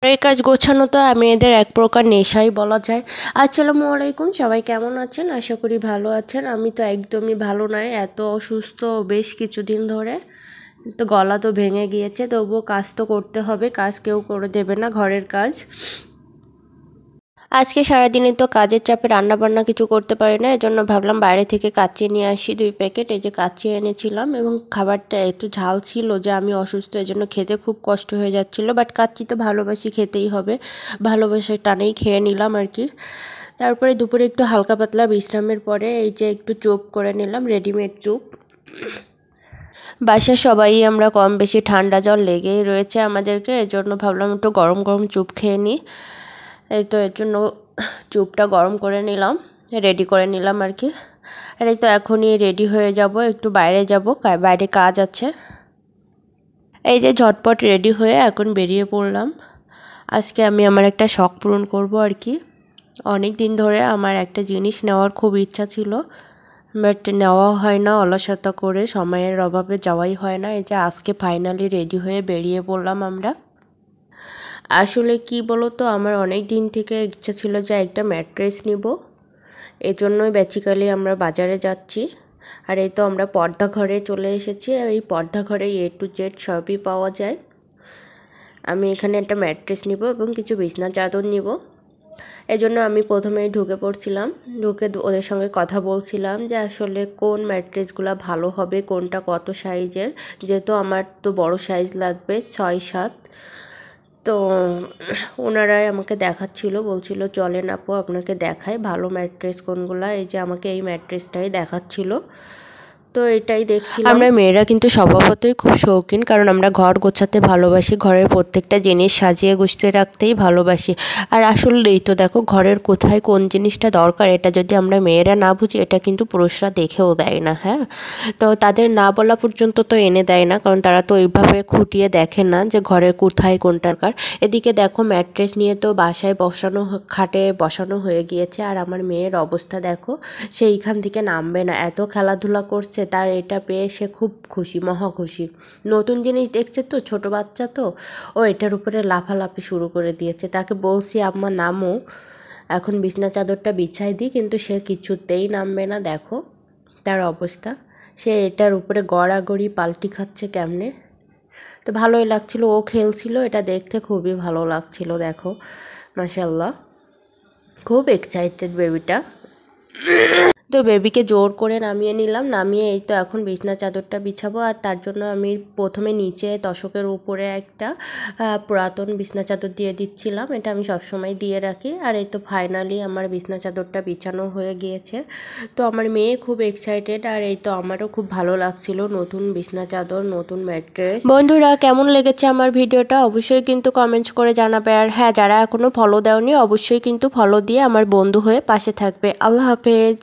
ঘরের কাজ গোছানো তো মেয়েদের এক প্রকার নেশাই বলা যায়। আসসালামু আলাইকুম, সবাই কেমন আছেন? আশা করি ভালো আছেন। আমি তো একদমই ভালো নয়, এত অসুস্থ বেশ কিছুদিন ধরে। তো গলা তো ভেঙে গিয়েছে, তবুও কাজ তো করতে হবে, কাজ কেউ করে দেবে না, ঘরের কাজ। আজকে সারাদিনে তো কাজের চাপে রান্না বান্না কিছু করতে পারি না, এজন্য ভাবলাম বাইরে থেকে কাচ্চি নিয়ে আসি 2 প্যাকেট। এই যে কাচ্চি এনেছিলাম, এবং খাবারটা একটু ঝাল ছিল, যে আমি অসুস্থ এজন্য খেতে খুব কষ্ট হয়ে যাচ্ছিলো। বাট কাচ্চি তো ভালোবাসি, খেতেই হবে, ভালোবাসার টানেই খেয়ে নিলাম আর কি। তারপরে দুপুরে একটু হালকা পাতলা বিশ্রামের পরে এই যে একটু চুপ করে নিলাম, রেডিমেড চুপ। বাসার সবাই আমরা কম বেশি ঠান্ডা জ্বর লেগেই রয়েছে আমাদেরকে, এজন্য ভাবলাম একটু গরম গরম চুপ খেয়ে নিই। এই তো এর জন্য চুপটা গরম করে নিলাম, রেডি করে নিলাম আর কি। আর এই তো এখনই রেডি হয়ে যাব, একটু বাইরে যাব, বাইরে কাজ আছে। এই যে ঝটপট রেডি হয়ে এখন বেরিয়ে পড়লাম। আজকে আমি আমার একটা শখ পূরণ করব আর কি। অনেক দিন ধরে আমার একটা জিনিস নেওয়ার খুব ইচ্ছা ছিল, বাট নেওয়া হয় না, অলসতা করে সময়ের অভাবে যাওয়াই হয় না। এই যে আজকে ফাইনালি রেডি হয়ে বেরিয়ে পড়লাম আমরা। আসলে কি বলো তো, আমার অনেক দিন থেকে ইচ্ছা ছিল যে একটা ম্যাট্রেস নিব, এজন্যই বেসিক্যালি আমরা বাজারে যাচ্ছি। আর এই তো আমরা পর্দা ঘরে চলে এসেছি, আর এই পর্দা ঘরে A to Z সবই পাওয়া যায়। আমি এখানে একটা ম্যাট্রেস নিব এবং কিছু বিছনা চাদর নিব। এজন্য আমি প্রথমেই ঢুকে পড়ছিলাম, ঢুকে ওদের সঙ্গে কথা বলছিলাম যে আসলে কোন ম্যাট্রেসগুলো ভালো হবে, কোনটা কত সাইজের, যেহেতু আমার তো বড় সাইজ লাগবে 6-7। তো ওনারাই আমাকে দেখাচ্ছিল, বলছিল চলেন আপু আপনাকে দেখায় ভালো ম্যাট্রেস কোনগুলা। এই যে আমাকে এই ম্যাট্রেসটাই দেখাচ্ছিল, তো এটাই দেখছিলাম। আমরা মেয়েরা কিন্তু স্বভাবতই খুব শৌখিন, কারণ আমরা ঘর গোছাতে ভালোবাসি, ঘরের প্রত্যেকটা জিনিস সাজিয়ে গুছিয়ে রাখতেই ভালোবাসি। আর আসলেই তো দেখো, ঘরের কোথায় কোন জিনিসটা দরকার এটা যদি আমরা মেয়েরা না বুঝি, এটা কিন্তু পুরুষরা দেখেও দেয় না। হ্যাঁ, তো তাদের না বলা পর্যন্ত তো এনে দেয় না, কারণ তারা তো ওইভাবে খুঁটিয়ে দেখে না যে ঘরে কোথায় কোনটার দরকার। এদিকে দেখো ম্যাট্রেস নিয়ে তো বাসায় বসানো, খাটে বসানো হয়ে গিয়েছে, আর আমার মেয়ের অবস্থা দেখো, সেইখান থেকে নামবে না, এত খেলাধুলা করছে। তার এটা পেয়ে সে খুব খুশি, মহা খুশি। নতুন জিনিস দেখছে তো, ছোট বাচ্চা তো, ও এটার উপরে লাফালাফি শুরু করে দিয়েছে। তাকে বলছি আম্মা নামো, এখন বিছনা চাদরটা বিছাই দিই, কিন্তু সে কিছুতেই নামবে না। দেখো তার অবস্থা, সে এটার উপরে গড়াগড়ি পাল্টি খাচ্ছে কেমনে। তো ভালোই লাগছিল, ও খেলছিল, এটা দেখতে খুবই ভালো লাগছিল। দেখো মাশাল্লাহ, খুব এক্সাইটেড বেবিটা। তো বেবিকে জোর করে নামিয়ে নিলাম, নামিয়ে এই তো এখন বিছনা চাদরটা বিছাবো। আর তার জন্য আমি প্রথমে নিচে তোশকের উপরে একটা পুরাতন বিছনা চাদর দিয়ে দিচ্ছিলাম, এটা আমি সবসময় দিয়ে রাখি। আর এই তো ফাইনালি আমার বিছনা চাদরটা বিছানো হয়ে গিয়েছে। তো আমার মেয়ে খুব এক্সাইটেড, আর এই তো আমারও খুব ভালো লাগছিল, নতুন বিছনা চাদর, নতুন ম্যাট্রেস। বন্ধুরা কেমন লেগেছে আমার ভিডিওটা অবশ্যই কিন্তু কমেন্টস করে জানাবে। আর হ্যাঁ, যারা এখনও ফলো দেওনি অবশ্যই কিন্তু ফলো দিয়ে আমার বন্ধু হয়ে পাশে থাকবে। আল্লাহ হাফেজ।